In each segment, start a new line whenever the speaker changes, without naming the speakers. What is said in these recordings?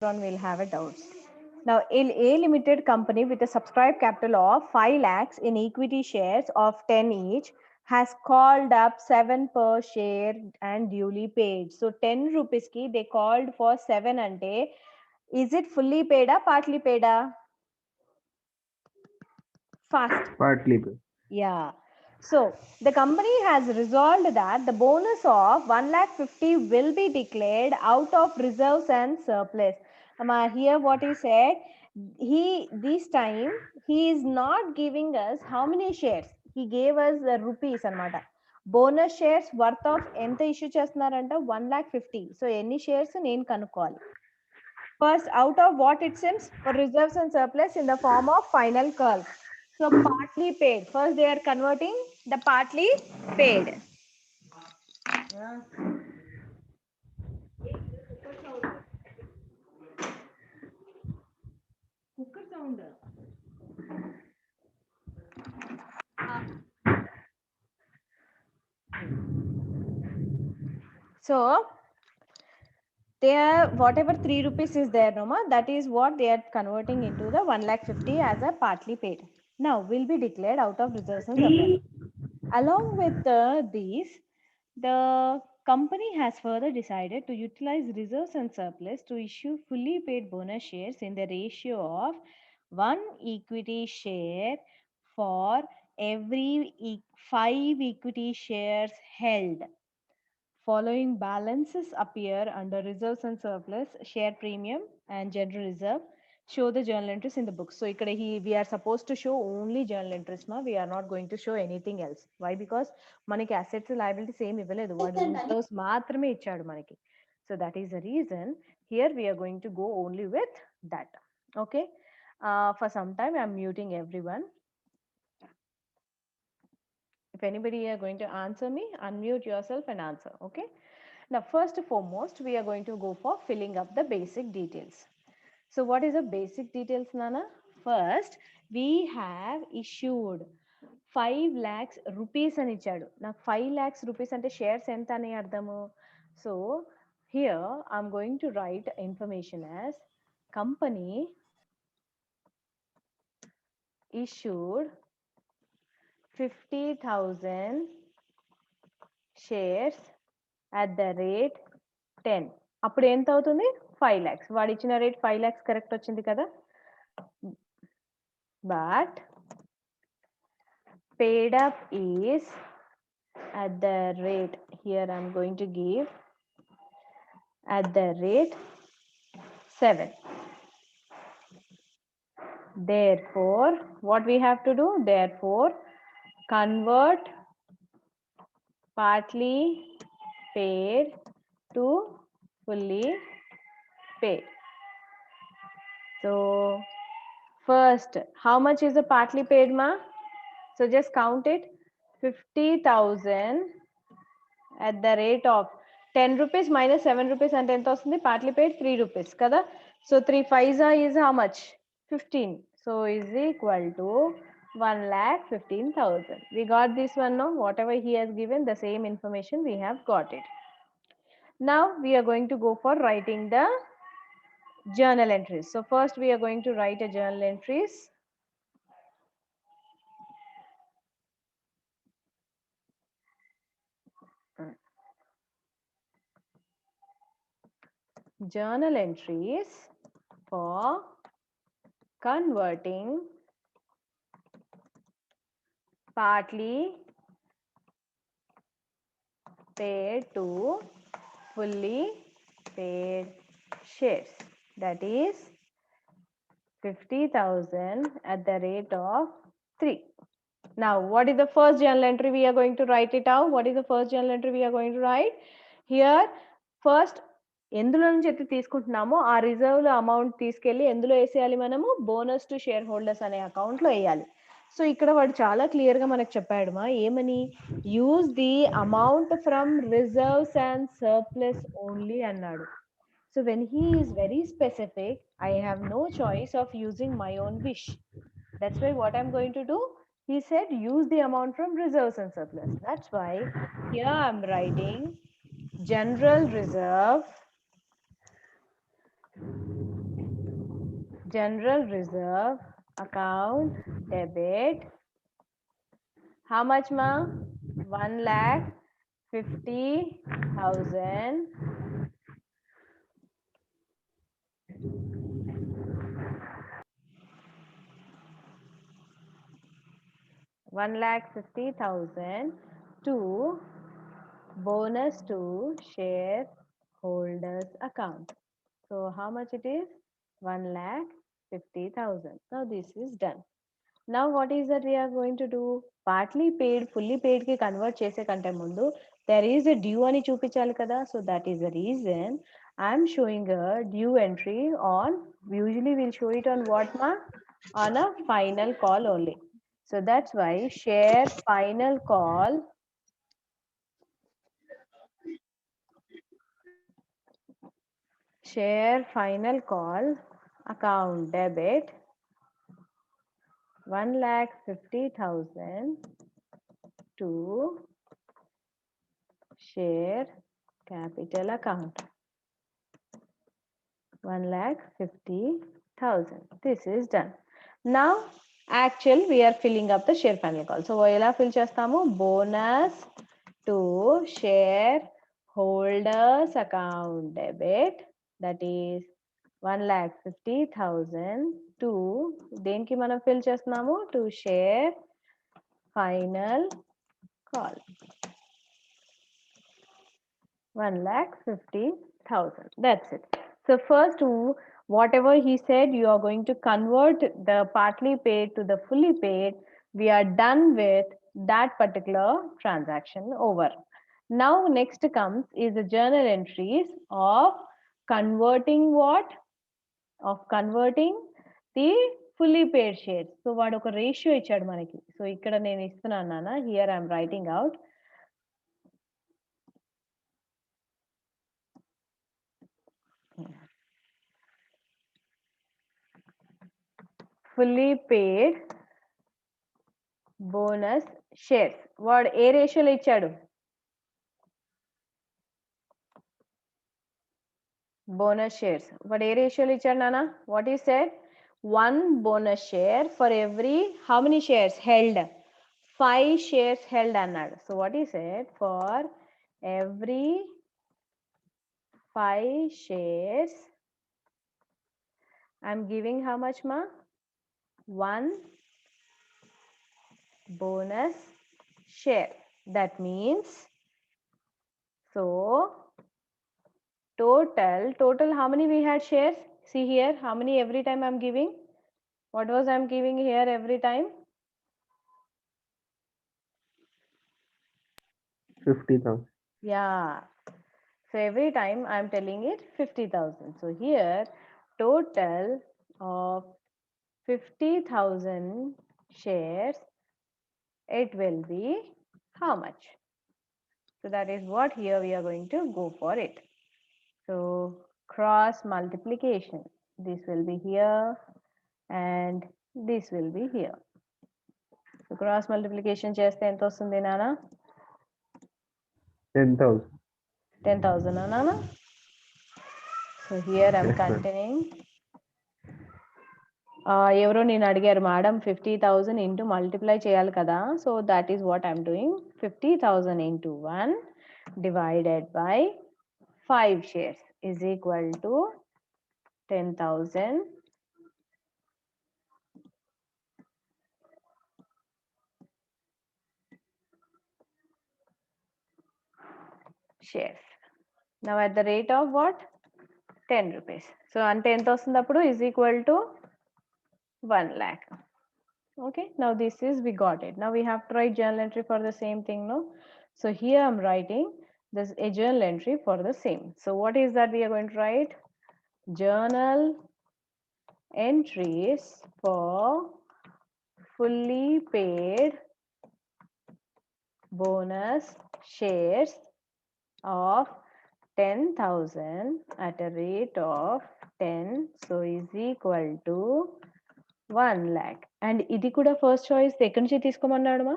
later on we'll have a doubts. Now, A Limited company with a subscribed capital of 5 lakhs in equity shares of 10 each has called up 7 per share and duly paid. So 10 rupees ki they called for 7 ante. Is it fully paid or partly paid? Fast.
Partly.
Yeah. So the company has resolved that the bonus of 1 lakh 50 will be declared out of reserves and surplus. Here what he said, this time he is not giving us how many shares. He gave us the rupees anamata. Bonus shares worth of ఎంత issue చేస్తున్నారంట 1 lakh 50. So ఎన్ని shares నేను కనుక్కోవాలి. First, out of what it seems for reserves and surplus in the form of final call. So partly paid. First, they are converting the partly paid. Cooker sound. So they are whatever 3 rupees is there, Noma, that is what they are converting into the 1 lakh 50 as a partly paid. Now will be declared out of reserves and surplus. Along with these, the company has further decided to utilize reserves and surplus to issue fully paid bonus shares in the ratio of 1 equity share for every 5 equity shares held. Following balances appear under reserves and surplus, share premium and general reserve. Show the journal entries in the book. So we are supposed to show only journal entries. We are not going to show anything else. Why? Because manaki assets and liabilities same ఇవ్వలేదు. వాడు reserves మాత్రమే ఇచ్చాడు మనకి. So that is the reason here we are going to go only with that. Okay. For some time I am muting everyone. If anybody are going to answer me, unmute yourself and answer. Okay. Now, first and foremost, we are going to go for filling up the basic details. So, what is the basic details, Nana? First, we have issued 5 lakhs rupees అని ఇచ్చాడు. నాకు 5 lakhs rupees అంటే shares ఎంత అని అర్థము. So, here I'm going to write information as company issued 50,000 shares at the rate 10. అప్పుడు ఎంత అవుతుంది 5 lakhs. వాడు ఇచ్చిన రేట్ 5 lakhs కరెక్ట్ వచ్చింది కదా. But paid up is at the rate, here I'm going to give at the rate 7. Therefore, what we have to do? Therefore, convert partly paid to fully paid. So, first, how much is the partly paid, ma? So just count it. 50,000 at the rate of 10 rupees minus 7 rupees and 10,000 partly paid 3 rupees. Kada? So 3 5s is how much? 15. So is equal to 1,15,000. We got this one now. Whatever he has given, the same information we have got it. Now we are going to go for writing the journal entries. So first we are going to write a journal entries. Journal entries for converting partly paid to fully paid shares. That is 50,000 at the rate of 3. Now, what is the first journal entry we are going to write it out? What is the first journal entry we are going to write? Here, first, ఎందులో నుంచి అయితే తీసుకుంటున్నామో ఆ reserve amount తీసుకెళ్ళి ఎందులో వేసేయాలి మనము bonus to share holders అనే అకౌంట్లో వేయాలి. సో ఇక్కడ వాడు చాలా క్లియర్ గా మనకు చెప్పాడు మా ఏమని use the amount from reserves and surplus only అన్నాడు. So when he is very specific, I have no choice of using my own wish. That's why what I'm going to do, he said use the amount from reserves and surplus. That's why here I'm writing general reserve General reserve account debit. How much, ma? 1,50,000. One lakh 50,000 to bonus to shareholders account. So how much it is? 1,50,000. Now this is done. Now what is that we are going to do? Partly paid, fully paid ki convert chese kante mundu there is a due ani చూపించాలి కదా. So that is the reason I am showing a due entry on, usually we'll show it on what, ma? On a final call only. So that's why share final call account debit 1,50,000 to share capital account 1,50,000. This is done. Now actual we are filling up the share final call. So ఎలా fill చేస్తాము? Bonus to share holders account debit, that is 1,50,000 to దేనికి మనం fill చేస్తున్నాము? To share final call 1,50,000. That's it. So first, whatever he said, you are going to convert the partly paid to the fully paid. We are done with that particular transaction over. Now next comes is the journal entries of converting what? Of converting the fully paid shares. So వాడు ఒక ratio ఇచ్చాడు మనకి. So ఇక్కడ నేను ఇస్తున్నాను నాన్న. Here I am writing out. Fully paid bonus shares వాడు ఏ రేషియోలో ఇచ్చాడు? బోనస్ షేర్స్ వాడు ఏ రేషియోలో ఇచ్చాడు నాన్న? What is said? 1 bonus share for every how many shares held? 5 shares held అన్నాడు. So what he said? For every 5 shares I'm giving how much, ma? 1 bonus share. That means, so total how many we had shares? See here, how many every time I'm giving? What was I'm giving here every time?
50,000.
Yeah. So every time I'm telling it 50,000. So here total of 50,000 shares, it will be how much? So that is what here we are going to go for it. So cross multiplication. This will be here and this will be here. So cross multiplication చేస్తే ఎంత వస్తుంది నాన్న?
10,000.
10,000 నాన్న. So here I'm
Yes, ma'am.
continuing. ఎవరో నేను అడిగారు madam 50,000 into multiply చేయాలి కదా. So that is what I'm doing. 50,000 into 1 divided by 5 shares is equal to 10,000 shares. Now at the rate of what? 10 rupees. So అంటే ఎంత వస్తుంది అప్పుడు? Is equal to 1 lakh. Okay, now this is we got it. Now we have to write journal entry for the same thing, no? So here I'm writing this a journal entry for the same. So what is that we are going to write? Journal entries for fully paid bonus shares of 10,000 at a rate of 10, so is equal to 1 lakh. And ఇది కూడా first choice ఎక్కడి నుంచి తీసుకోమన్నాడు మా?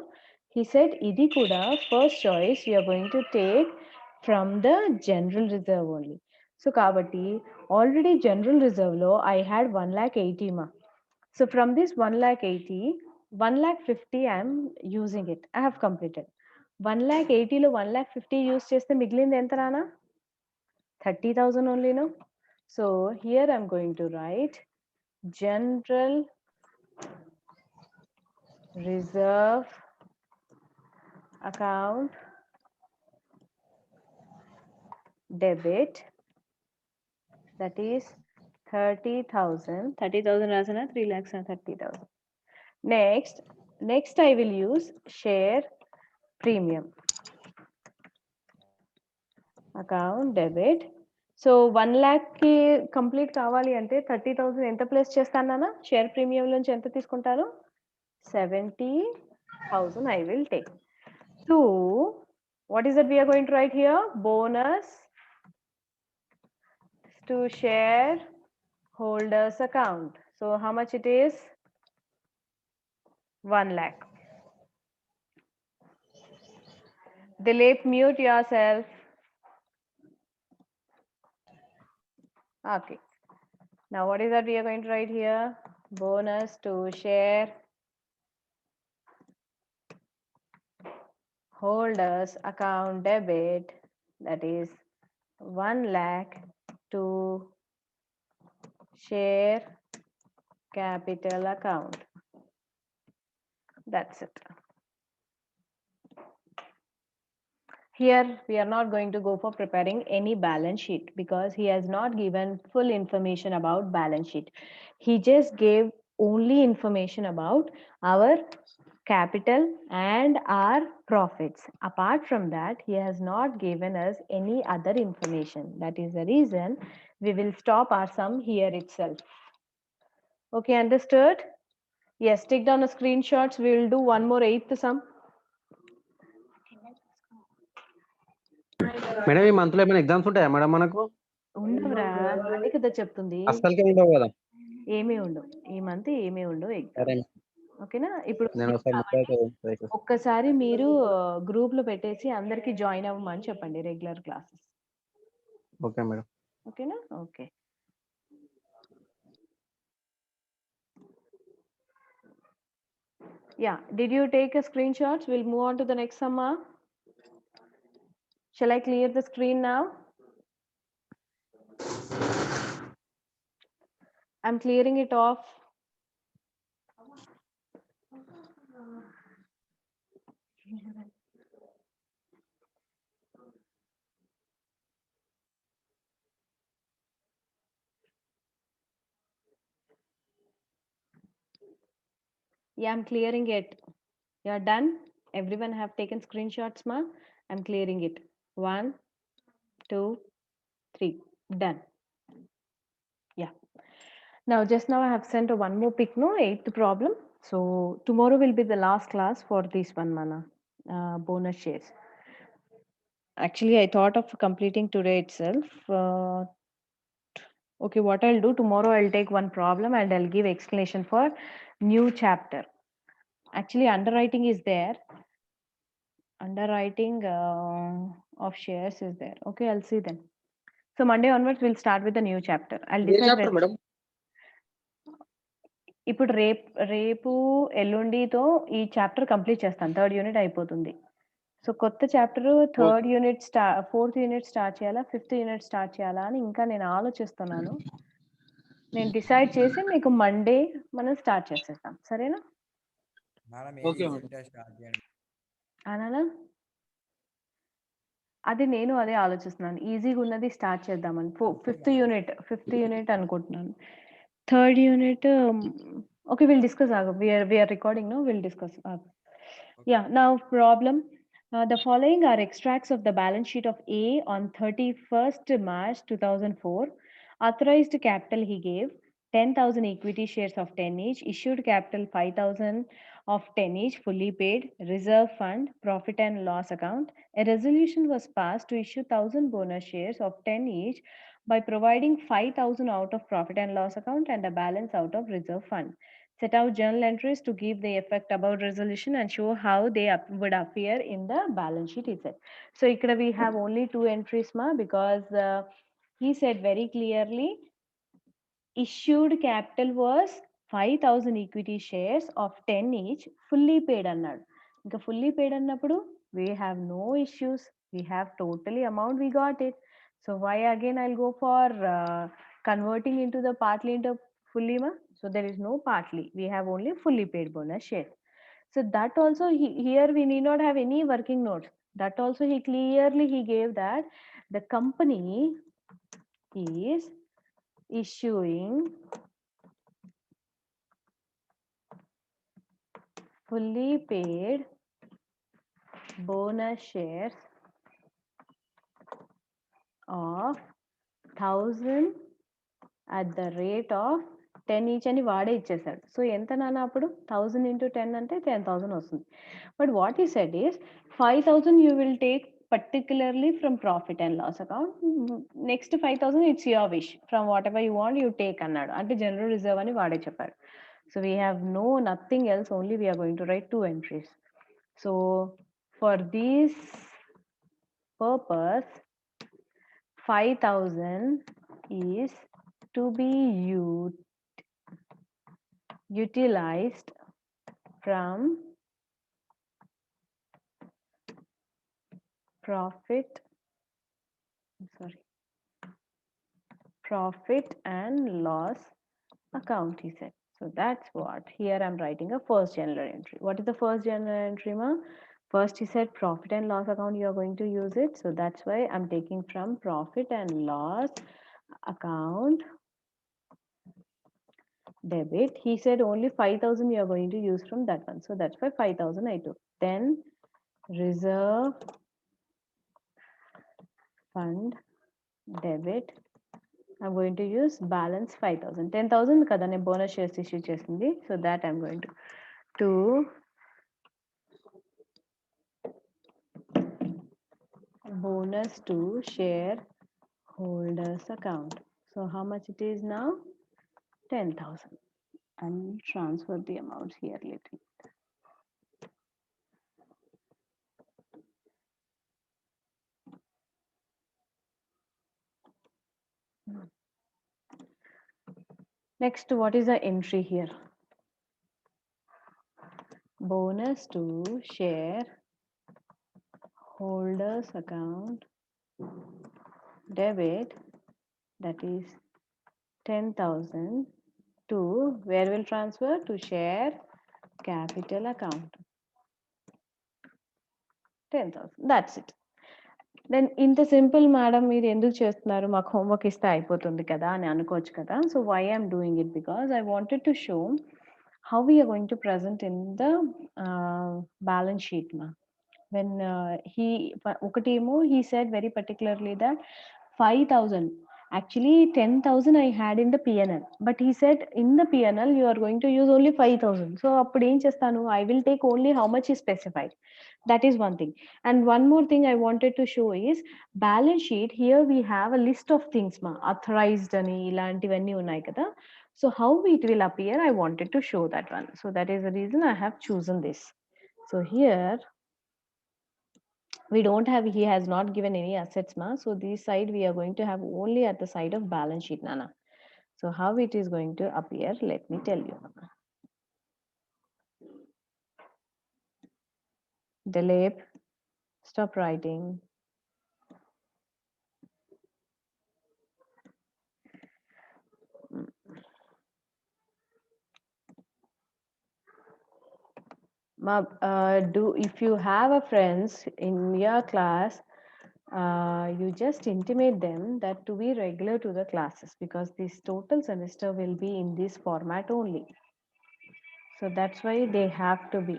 He said ఇది కూడా first choice you are going to take from the general reserve only. So kabatti already general reserve lo I had 1,80,000 ma. So from this 1,80,000, 1,50,000 I am using it. I have completed. 1,80,000 లో 1,50,000 use చేస్తే మిగిలింది ఎంత నానా? 30,000 only, no? So here I'm going to write general reserve account debit, that is 30,000. 30,000 rasana 3 lakhs and 30,000. Next I will use share premium account debit. So 1,00,000 కి complete కావాలి అంటే 30,000 ఎంత place చేస్తాను నాన్న? షేర్ ప్రీమియం నుంచి ఎంత తీసుకుంటాను? 70,000 I will take. So what is that we are going to write here? Bonus to share holders account. So how much it is? 1,00,000. Dilip, mute yourself. Okay. Now what is that we are going to write here? Bonus to share holders account debit, that is 1,00,000 to share capital account. That's it. Here we are not going to go for preparing any balance sheet because he has not given full information about balance sheet. He just gave only information about our capital and our profits. Apart from that, he has not given us any other information. That is the reason we will stop our sum here itself. Okay, understood? Yes, take down the screenshots. We will do one more eighth sum.
Madam ఈ month లో ఏమైనా exams ఉంటాయా madam మనకు?
ఉండవురా, అదే కదా చెప్తుంది.
అస్సలకే ఉండవు కదా?
ఏమీ ఉండవు ఈ మంత్, ఏమీ ఉండవు
సరే
ఎగ్జామ్. ఓకేనా? ఇప్పుడు
నేను ఒకసారి
ఒక్కసారి మీరు గ్రూప్ లో పెట్టేసి అందరికి జాయిన్ అవ్వమని చెప్పండి రెగ్యులర్ క్లాసెస్.
Okay madam.
ఓకేనా? Okay. Yeah, did you take a screenshots? We'll move on to the next sum. Shall I clear the screen now? I'm clearing it off. Yeah, I'm clearing it. You're done? Everyone have taken screenshots, ma? I'm clearing it. 1, 2, 3. Done. Yeah. Now, just now I have sent one more pic, no? 8th problem. So, tomorrow will be the last class for this one, mana. Bonus shares. Actually, I thought of completing today itself. Okay, what I'll do tomorrow, I'll take one problem and I'll give explanation for new chapter. Actually, underwriting is there. Underwriting of shares is there. Okay, I'll see then. So Monday onwards, we'll start with the new chapter. I'll decide.
Madam
ఇప్పుడు రేపు ఎల్లుండితో ఈ chapter complete చేస్తాను. 3rd unit అయిపోతుంది. So కొత్త chapter 3rd unit 4th unit start చేయాలా, 5th unit start చేయాలా అని ఇంకా నేను ఆలోచిస్తున్నాను. నేను డిసైడ్ చేసి మీకు మండే మనం స్టార్ట్ చేసేస్తాం. సరేనా? అనాలా? అది నేను అదే ఆలోచిస్తున్నాను. ఈజీగా ఉన్నది స్టార్ట్ చేద్దామని. 5th యూనిట్ అనుకుంటున్నాను. 3rd unit, okay, we'll discuss. We are recording now. We'll discuss. Yeah. Now problem. The following are extracts of the balance sheet of A on 31st March 2004. Authorized capital he gave 10,000 equity shares of 10 each. Issued capital 5,000 of 10 each. Fully paid. Reserve fund. Profit and loss account. A resolution was passed to issue 1,000 bonus shares of 10 each by providing 5,000 out of profit and loss account and a balance out of reserve fund. Set out journal entries to give the effect about resolution and show how they would appear in the balance sheet itself. So ikkada we have only 2 entries ma, because he said very clearly, issued capital was 5,000 equity shares of 10 each, fully paid అన్నాడు. ఇంకా fully paid అన్నప్పుడు we have no issues, we have totally amount, we got it. So why again I'll go for converting into the partly into fully ma? So there is no partly, we have only fully paid bonus share. So that also here we need not have any working notes. That also he clearly he gave that the company is issuing fully paid bonus shares of 1,000 at the rate of 10 each అని వాడే ఇచ్చేసాడు. So ఎంత నాన్న అప్పుడు 1,000 into 10 అంటే 10,000 వస్తుంది. But what ఈ said is 5,000 you will take particularly from profit and loss account. Next 5,000 it's your wish, from whatever you want you take అన్నాడు. అంటే జనరల్ రిజర్వ్ అని వాడే చెప్పాడు. So we have nothing else, only we are going to write 2 entries. So for this purpose 5,000 is to be utilized from profit and loss account, he said. So that's what here I'm writing a first general entry. What is the first general entry, ma? First he said profit and loss account you are going to use it, so that's why I'm taking from profit and loss account debit. He said only 5,000 you are going to use from that one, so that's why 5,000 I took. Then reserve fund debit, I'm going to use balance 5,000. 10,000 kada ne bonus shares issue chesindi, so that I'm going to bonus to shareholders account. So how much it is now? 10,000. And transfer the amounts here little. Next, what is the entry here? Bonus to shareholders account debit, that is 10,000 to where will transfer? To share capital account. 10,000. That's it. Then ఇంత simple madam మీరు ఎందుకు చేస్తున్నారు, మాకు homework ఇస్తే అయిపోతుంది కదా అని అనుకోవచ్చు కదా. So why I'm doing it because I wanted to show how we are going to present in the balance sheet ma. When okatemo he said very particularly that 5,000, actually 10,000 I had in the PNL, but he said in the PNL you are going to use only 5,000. So appudu em chestanu, I will take only how much is specified. That is one thing. And one more thing I wanted to show is balance sheet. Here we have a list of things ma, authorized ani ilantivanni unnai kada. So how it will appear, I wanted to show that one. So that is the reason I have chosen this. So here we don't have, he has not given any assets ma. So this side we are going to have only at the side of balance sheet nana. So how it is going to appear, let me tell you. Delete, stop writing. If you have a friends in your class, you just intimate them that to be regular to the classes, because this total semester will be in this format only. So that's why they have to be.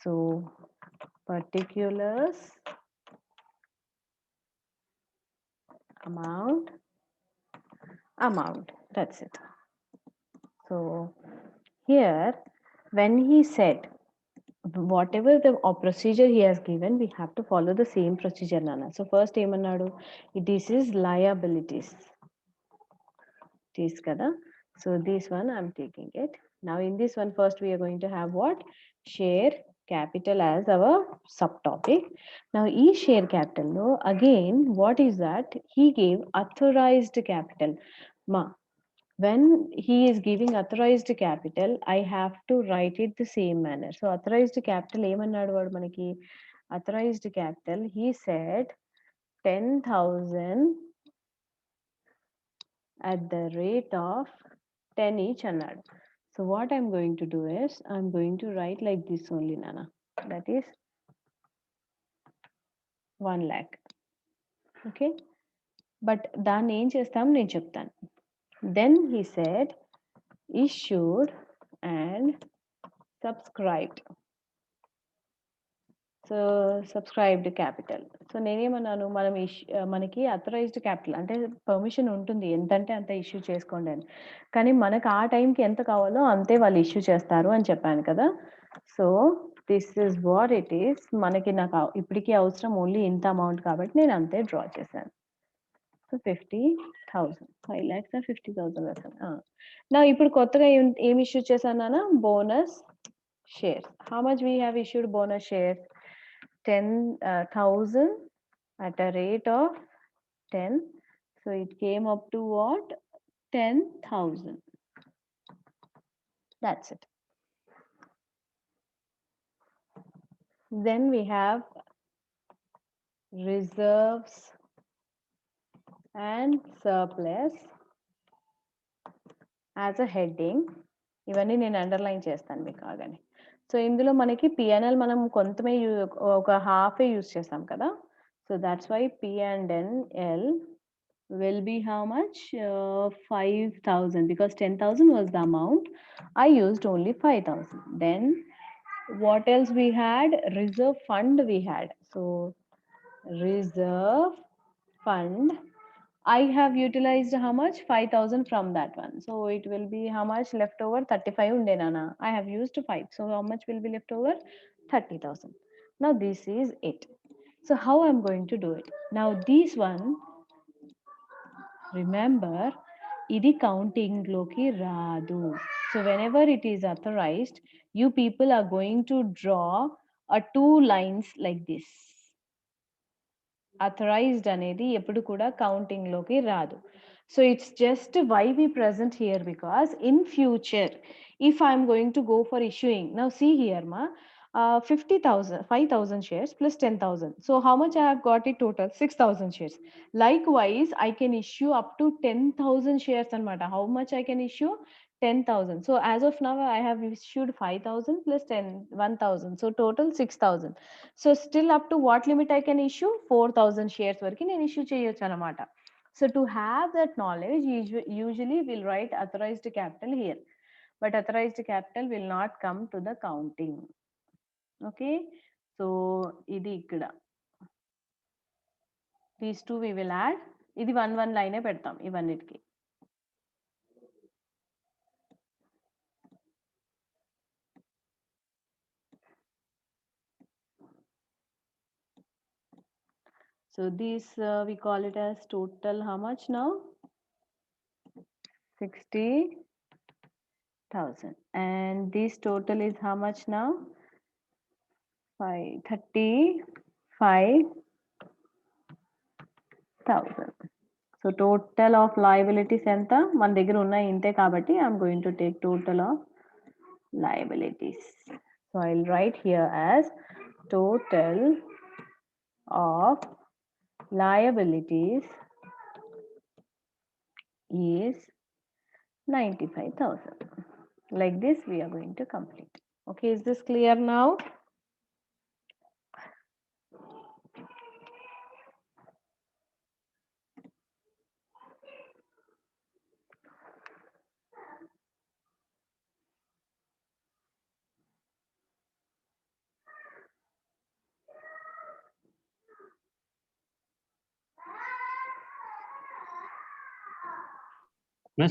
So particulars, amount, that's it. So here when he said whatever the procedure he has given, we have to follow the same procedure nana. So first emanadu, this is liabilities, this kada. So this one I'm taking it. Now in this one, first we are going to have what? Share capital as our subtopic. Now share capital, no, again, what is that? He gave authorized capital. Ma, when he is giving authorized capital, I have to write it the same manner. So authorized capital, ఏమన్నాడు వాడు మనకి? Authorized capital, he said 10,000 at the rate of 10 each అన్నాడు. So what I'm going to do is, I'm going to write like this only, Nana. That is 1 lakh. Okay. But దాన్ని ఏం చేస్తాం నేను చెప్తాను. Then he said issued and subscribed. So subscribed capital. So నేనేమన్నాను, మనం మనకి authorised capital అంటే permission ఉంటుంది, ఎంతంటే అంత ఇష్యూ చేసుకోండి అని. కానీ మనకు ఆ టైంకి ఎంత కావాలో అంతే వాళ్ళు ఇష్యూ చేస్తారు అని చెప్పాను కదా. So this is what it is. మనకి నాకు ఇప్పటికీ అవసరం ఓన్లీ ఇంత అమౌంట్ కాబట్టి నేను అంతే డ్రా చేశాను. సో 50,000, 5 lakhs 50,000 వేసాను. నా ఇప్పుడు కొత్తగా ఏం ఇష్యూ చేశాను నాన్న? Bonus shares. How much we have issued bonus shares? 10,000 at a rate of 10. So it came up to what? 10,000. That's it. Then we have reserves and surplus as a heading. ఇవన్నీ నేను underline చేస్తాను మీకు కాగానే. So ఇందులో మనకి PNL మనం కొంతమే ఒక హాఫే use చేస్తాం కదా. So that's why P&L will be how much? 5,000, because 10,000 was the amount. I used only 5,000. Then what else we had? Reserve fund we had. So reserve fund, I have utilized how much? 5,000 from that one. So it will be how much left over? 35 unde nana. I have used 5. So how much will be left over? 30,000. Now this is it. So how I'm going to do it? Now this one, remember, ఇది counting లోకి రాదు. So whenever it is authorized, you people are going to draw a 2 lines like this. Authorized అనేది ఎప్పుడు కూడా counting లోకి రాదు. So it's just why we present here, because in future, if I'm going to go for issuing, now see here, ma, 50,000, 5,000 shares plus 10,000. So how much I have got it total? 6,000 shares. Likewise, I can issue up to 10,000 shares anamata. How much I can issue? 10,000. So as of now, I have issued 5,000 plus 1,000. So total 6,000. So still up to what limit I can issue? 4,000 shares వరకు నేను issue చేయొచ్చు అనమాట. So to have that knowledge, usually we'll write authorized capital here, but authorized capital will not come to the counting. Okay, so ఇది ఇక్కడ these two we will add. ఇది 1 line పెడతాం ఇవన్నిటికి. So this we call it as total how much now? 60,000. And this total is how much now? 35,000. So total of liabilities ఎంత? మన దగ్గర ఉన్నాయి ఇంతే కాబట్టి I'm going to take total of liabilities. So I'll write here as total of liabilities is 95,000. Like this we are going to complete. Okay, is this clear now?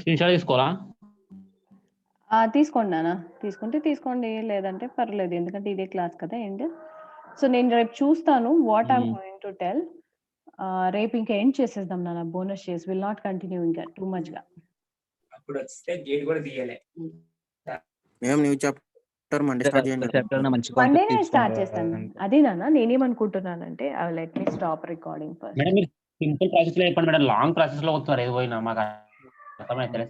Screen shot తీసుకోవాలా?
తీసుకోండి నాన్న, తీసుకుంటే తీసుకోండి, లేదంటే పర్లేదు, ఎందుకంటే ఇదే క్లాస్ కదా ఎండ్. సో నేను రేపు చూస్తాను what I'm going to tell. రేపు ఇంకా ఎండ్ చేసేద్దాం నాన్న. Bonus shares will not continue ఇంకా టూ మచ్ గా.
ఇప్పుడు వస్తే గేట్ కూడా తీయలే.
మేము న్యూ చాప్టర్ మండే స్టార్ట్ చేయండి.
చాప్టర్ మంచి
మండేనే
కాన్సెప్ట్
స్టార్ట్ చేస్తాను. అది నాన్న నేనేమనుకుంటున్నానంటే let me stop recording first.
Madam మీరు సింపుల్ ప్రాసెస్ లో చెప్పండి మేడం. లాంగ్ ప్రాసెస్ లో వస్తున్నారు ఏది పోయినా మాకు అర్థమైతే